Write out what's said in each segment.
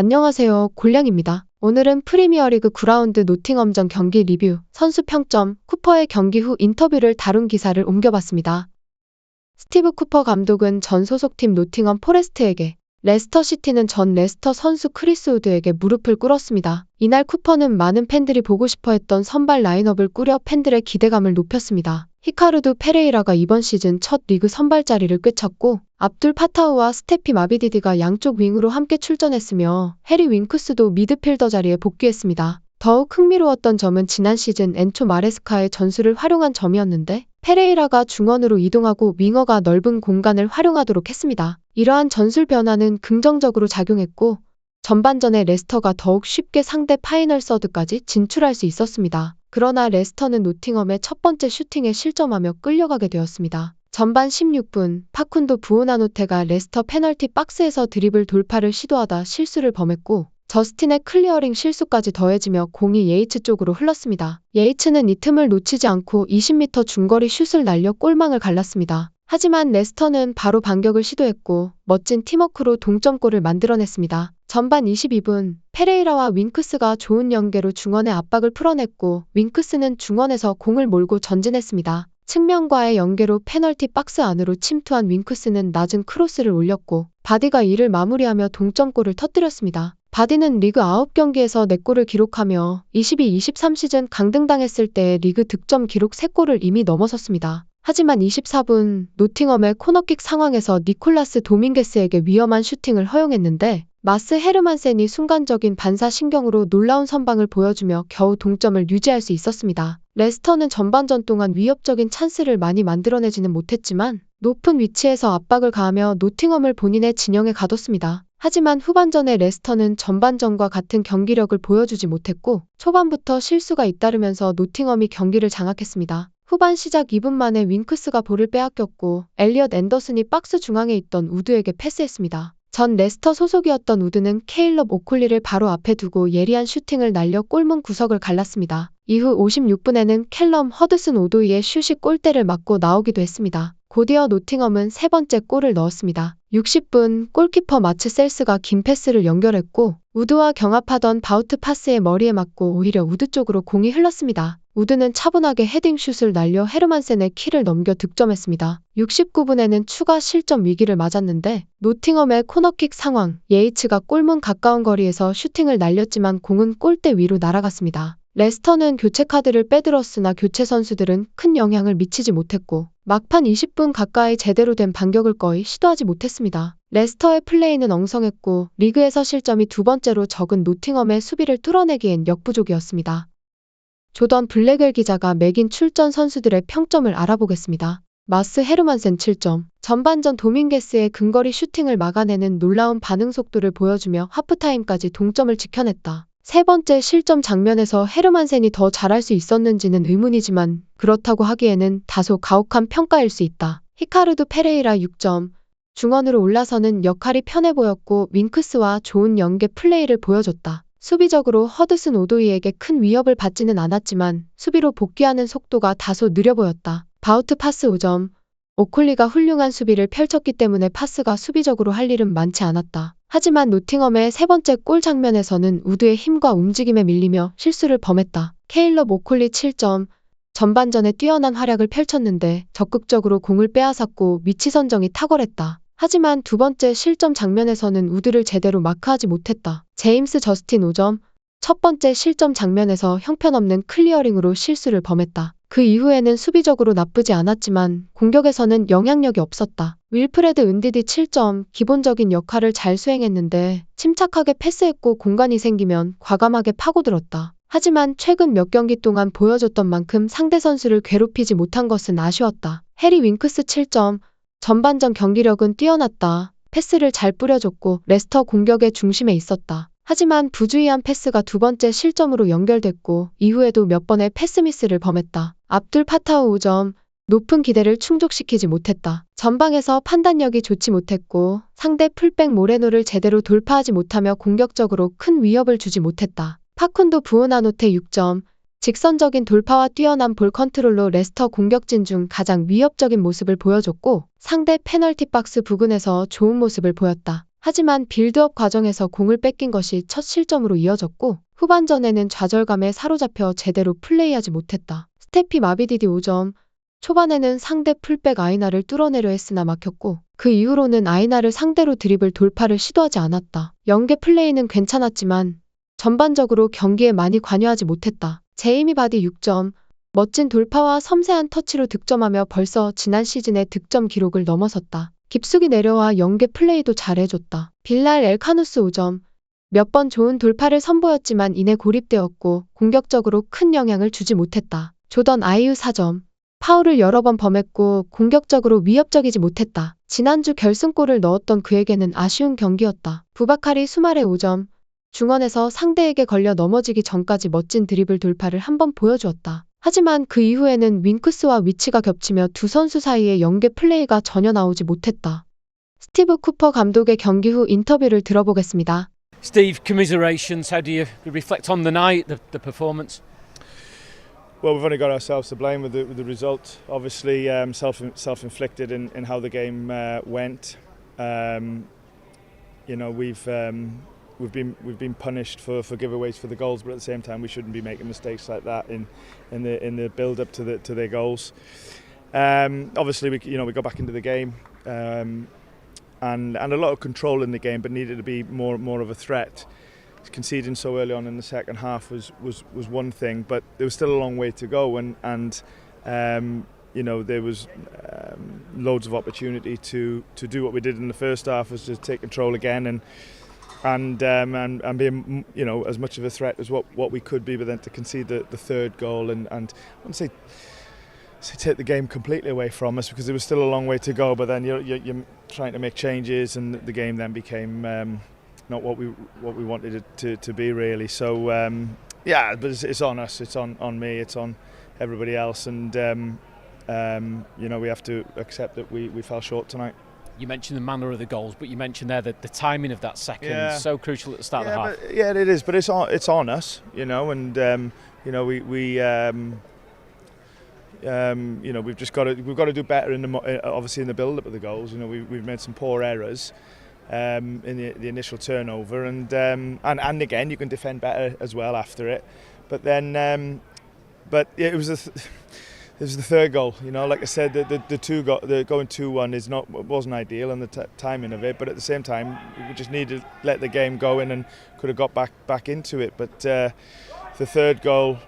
안녕하세요. 골량입니다. 오늘은 프리미어리그 9라운드 노팅엄전 경기 리뷰, 선수 평점, 쿠퍼의 경기 후 인터뷰를 다룬 기사를 옮겨봤습니다. 스티브 쿠퍼 감독은 전 소속팀 노팅엄 포레스트에게, 레스터시티는 전 레스터 선수 크리스 우드에게 무릎을 꿇었습니다. 이날 쿠퍼는 많은 팬들이 보고 싶어 했던 선발 라인업을 꾸려 팬들의 기대감을 높였습니다. 히카르두 페레이라가 이번 시즌 첫 리그 선발 자리를 꿰찼고, 압둘 파타우와 스테피 마비디디가 양쪽 윙으로 함께 출전했으며 해리 윙크스도 미드필더 자리에 복귀했습니다. 더욱 흥미로웠던 점은 지난 시즌 엔초 마레스카의 전술을 활용한 점이었는데, 페레이라가 중원으로 이동하고 윙어가 넓은 공간을 활용하도록 했습니다. 이러한 전술 변화는 긍정적으로 작용했고, 전반전에 레스터가 더욱 쉽게 상대 파이널 서드까지 진출할 수 있었습니다. 그러나 레스터는 노팅엄의 첫 번째 슈팅에 실점하며 끌려가게 되었습니다. 전반 16분, 파쿤도 부오나노테가 레스터 페널티 박스에서 드리블 돌파를 시도하다 실수를 범했고, 저스틴의 클리어링 실수까지 더해지며 공이 예이츠 쪽으로 흘렀습니다. 예이츠는 이 틈을 놓치지 않고 20m 중거리 슛을 날려 골망을 갈랐습니다. 하지만 레스터는 바로 반격을 시도했고 멋진 팀워크로 동점골을 만들어냈습니다. 전반 22분, 페레이라와 윙크스가 좋은 연계로 중원의 압박을 풀어냈고 윙크스는 중원에서 공을 몰고 전진했습니다. 측면과의 연계로 페널티 박스 안으로 침투한 윙크스는 낮은 크로스를 올렸고 바디가 이를 마무리하며 동점골을 터뜨렸습니다. 바디는 리그 9경기에서 4골을 기록하며 22-23 시즌 강등당했을 때의 리그 득점 기록 3골을 이미 넘어섰습니다. 하지만 24분, 노팅엄의 코너킥 상황에서 니콜라스 도밍게스에게 위험한 슈팅을 허용했는데 마스 헤르만센이 순간적인 반사신경으로 놀라운 선방을 보여주며 겨우 동점을 유지할 수 있었습니다. 레스터는 전반전 동안 위협적인 찬스를 많이 만들어내지는 못했지만 높은 위치에서 압박을 가하며 노팅엄을 본인의 진영에 가뒀습니다. 하지만 후반전에 레스터는 전반전과 같은 경기력을 보여주지 못했고 초반부터 실수가 잇따르면서 노팅엄이 경기를 장악했습니다. 후반 시작 2분 만에 윙크스가 볼을 빼앗겼고 엘리엇 앤더슨이 박스 중앙에 있던 우드에게 패스했습니다. 전 레스터 소속이었던 우드는 케일럽 오콜리를 바로 앞에 두고 예리한 슈팅을 날려 골문 구석을 갈랐습니다. 이후 56분에는 캘럼 허드슨 오도이의 슛이 골대를 맞고 나오기도 했습니다. 곧이어 노팅엄은 세 번째 골을 넣었습니다. 60분, 골키퍼 마츠 셀스가 긴 패스를 연결했고 우드와 경합하던 바우트 파스의 머리에 맞고 오히려 우드 쪽으로 공이 흘렀습니다. 우드는 차분하게 헤딩슛을 날려 헤르만센의 키를 넘겨 득점했습니다. 69분에는 추가 실점 위기를 맞았는데 노팅엄의 코너킥 상황, 예이츠가 골문 가까운 거리에서 슈팅을 날렸지만 공은 골대 위로 날아갔습니다. 레스터는 교체 카드를 빼들었으나 교체 선수들은 큰 영향을 미치지 못했고 막판 20분 가까이 제대로 된 반격을 거의 시도하지 못했습니다. 레스터의 플레이는 엉성했고 리그에서 실점이 두 번째로 적은 노팅엄의 수비를 뚫어내기엔 역부족이었습니다. 조던 블랙웰 기자가 매긴 출전 선수들의 평점을 알아보겠습니다. 마스 헤르만센 7점. 전반전 도밍게스의 근거리 슈팅을 막아내는 놀라운 반응 속도를 보여주며 하프타임까지 동점을 지켜냈다. 세 번째 실점 장면에서 헤르만센이 더 잘할 수 있었는지는 의문이지만 그렇다고 하기에는 다소 가혹한 평가일 수 있다. 히카르두 페레이라 6점. 중원으로 올라서는 역할이 편해 보였고 윙크스와 좋은 연계 플레이를 보여줬다. 수비적으로 허드슨 오도이에게 큰 위협을 받지는 않았지만 수비로 복귀하는 속도가 다소 느려 보였다. 바우트 파스 5점. 오콜리가 훌륭한 수비를 펼쳤기 때문에 파스가 수비적으로 할 일은 많지 않았다. 하지만 노팅엄의 세 번째 골 장면에서는 우드의 힘과 움직임에 밀리며 실수를 범했다. 케일럽 오콜리 7점. 전반전에 뛰어난 활약을 펼쳤는데 적극적으로 공을 빼앗았고 위치 선정이 탁월했다. 하지만 두 번째 실점 장면에서는 우드를 제대로 마크하지 못했다. 제임스 저스틴 5점. 첫 번째 실점 장면에서 형편없는 클리어링으로 실수를 범했다. 그 이후에는 수비적으로 나쁘지 않았지만 공격에서는 영향력이 없었다. 윌프레드 은디디 7점. 기본적인 역할을 잘 수행했는데 침착하게 패스했고 공간이 생기면 과감하게 파고들었다. 하지만 최근 몇 경기 동안 보여줬던 만큼 상대 선수를 괴롭히지 못한 것은 아쉬웠다. 해리 윙크스 7점. 전반전 경기력은 뛰어났다. 패스를 잘 뿌려줬고 레스터 공격의 중심에 있었다. 하지만 부주의한 패스가 두 번째 실점으로 연결됐고 이후에도 몇 번의 패스 미스를 범했다. 압둘 파타우 5점. 높은 기대를 충족시키지 못했다. 전방에서 판단력이 좋지 못했고 상대 풀백 모레노를 제대로 돌파하지 못하며 공격적으로 큰 위협을 주지 못했다. 파쿤도 부오나노테 6점. 직선적인 돌파와 뛰어난 볼 컨트롤로 레스터 공격진 중 가장 위협적인 모습을 보여줬고 상대 페널티 박스 부근에서 좋은 모습을 보였다. 하지만 빌드업 과정에서 공을 뺏긴 것이 첫 실점으로 이어졌고 후반전에는 좌절감에 사로잡혀 제대로 플레이하지 못했다. 스테피 마비디디 5점. 초반에는 상대 풀백 아이나를 뚫어내려 했으나 막혔고 그 이후로는 아이나를 상대로 드리블 돌파를 시도하지 않았다. 연계 플레이는 괜찮았지만 전반적으로 경기에 많이 관여하지 못했다. 제이미 바디 6점. 멋진 돌파와 섬세한 터치로 득점하며 벌써 지난 시즌의 득점 기록을 넘어섰다. 깊숙이 내려와 연계 플레이도 잘해줬다. 빌랄 엘카누스 5점. 몇 번 좋은 돌파를 선보였지만 이내 고립되었고 공격적으로 큰 영향을 주지 못했다. 조던 아이유 4점. 파울을 여러 번 범했고 공격적으로 위협적이지 못했다. 지난주 결승골을 넣었던 그에게는 아쉬운 경기였다. 부바카리 수마레 5점. 중원에서 상대에게 걸려 넘어지기 전까지 멋진 드리블 돌파를 한번 보여주었다. 하지만 그 이후에는 윙크스와 위치가 겹치며 두 선수 사이의 연계 플레이가 전혀 나오지 못했다. 스티브 쿠퍼 감독의 경기 후 인터뷰를 들어보겠습니다. Steve, commiserations. How do you reflect on the night, the performance? Well, we've only got ourselves to blame with the result. Obviously, self-inflicted in how the game went. You know, we've been punished for giveaways for the goals, but at the same time, we shouldn't be making mistakes like that in the build-up to their goals. Obviously, we got back into the game. And a lot of control in the game, but needed to be more of a threat. Conceding so early on in the second half was one thing, but there was still a long way to go, and you know, there was loads of opportunity to do what we did in the first half, was to take control again and be, you know, as much of a threat as what we could be, but then to concede the third goal and I wouldn't say take the game completely away from us, because there was still a long way to go, but then you're trying to make changes and the game then became not what we wanted it to be, really. So yeah, but it's on us, it's on me, it's on everybody else, and you know, we have to accept that we fell short tonight. You mentioned the manner of the goals, but you mentioned there that the timing of that second so crucial at the start of the half. Yeah, it is, but it's on us, you know, and you know, we you know, we've got to do better obviously in the build-up of the goals. You know, we've made some poor errors in the initial turnover, and again, you can defend better as well after it. But then, but yeah, it was the third goal. You know, like I said, the going 2-1 wasn't ideal, and the timing of it. But at the same time, we just needed to let the game go in and could have got back into it. But the third goal.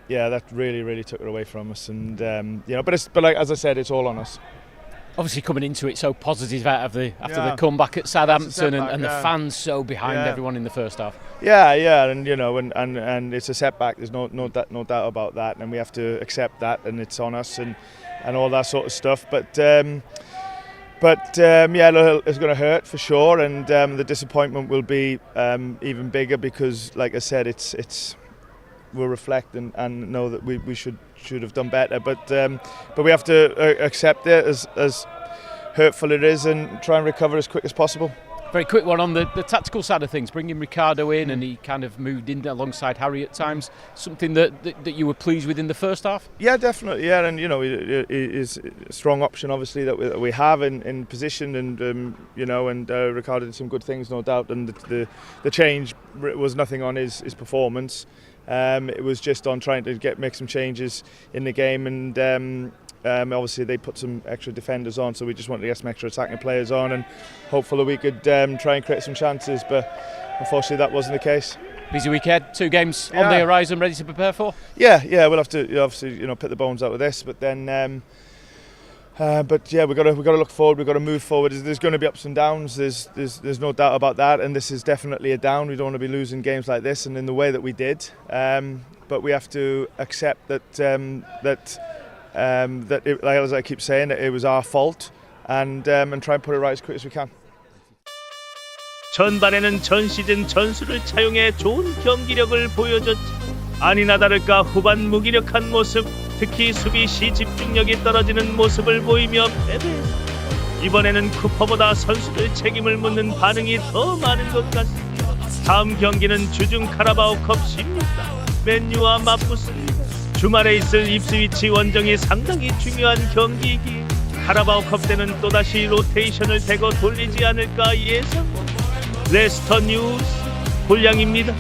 Yeah, that really took it away from us, and you know, but like as I said, it's all on us. Obviously, coming into it so positive after the comeback at Southampton, and the fans so behind everyone in the first half. Yeah, and you know, and it's a setback. There's no doubt about that, and we have to accept that, and it's on us, and all that sort of stuff. But yeah, it's going to hurt for sure, and the disappointment will be even bigger, because, like I said, it's. We'll reflect and know that we should have done better, but we have to accept it as hurtful it is, and try and recover as quick as possible. Very quick one on the tactical side of things, bringing Ricardo in, and he kind of moved in alongside Harry at times. Something that you were pleased with in the first half? Yeah, definitely. Yeah, and you know, it is a strong option, obviously, that we have in position, and you know, and Ricardo did some good things, no doubt. And the change was nothing on his performance. It was just on trying to make some changes in the game, and obviously they put some extra defenders on, so we just wanted to get some extra attacking players on, and hopefully we could try and create some chances, but unfortunately that wasn't the case. Busy weekend, 2 games on the horizon, ready to prepare for? Yeah, we'll have to obviously, you know, put the bones out of this, but then but yeah, we've got to look forward. We've got to move forward. There's going to be ups and downs. There's no doubt about that, and this is definitely a down. We don't want to be losing games like this, and in the way that we did. But we have to accept that it, like as I keep saying, it was our fault, and try and put it right as quick as we can. 전반에는 전 시즌 전술을 차용해 좋은 경기력을 보여줬지. 아니나 다를까 후반 무기력한 모습, 특히 수비 시 집중력이 떨어지는 모습을 보이며 패배했다. 이번에는 쿠퍼보다 선수들 책임을 묻는 반응이 더 많은 것 같습니다. 다음 경기는 주중 카라바오컵 16강 맨유와 맞붙습니다. 주말에 있을 입스위치 원정이 상당히 중요한 경기이기에 카라바오컵 때는 또다시 로테이션을 대거 돌리지 않을까 예상. 레스터 뉴스 골량입니다.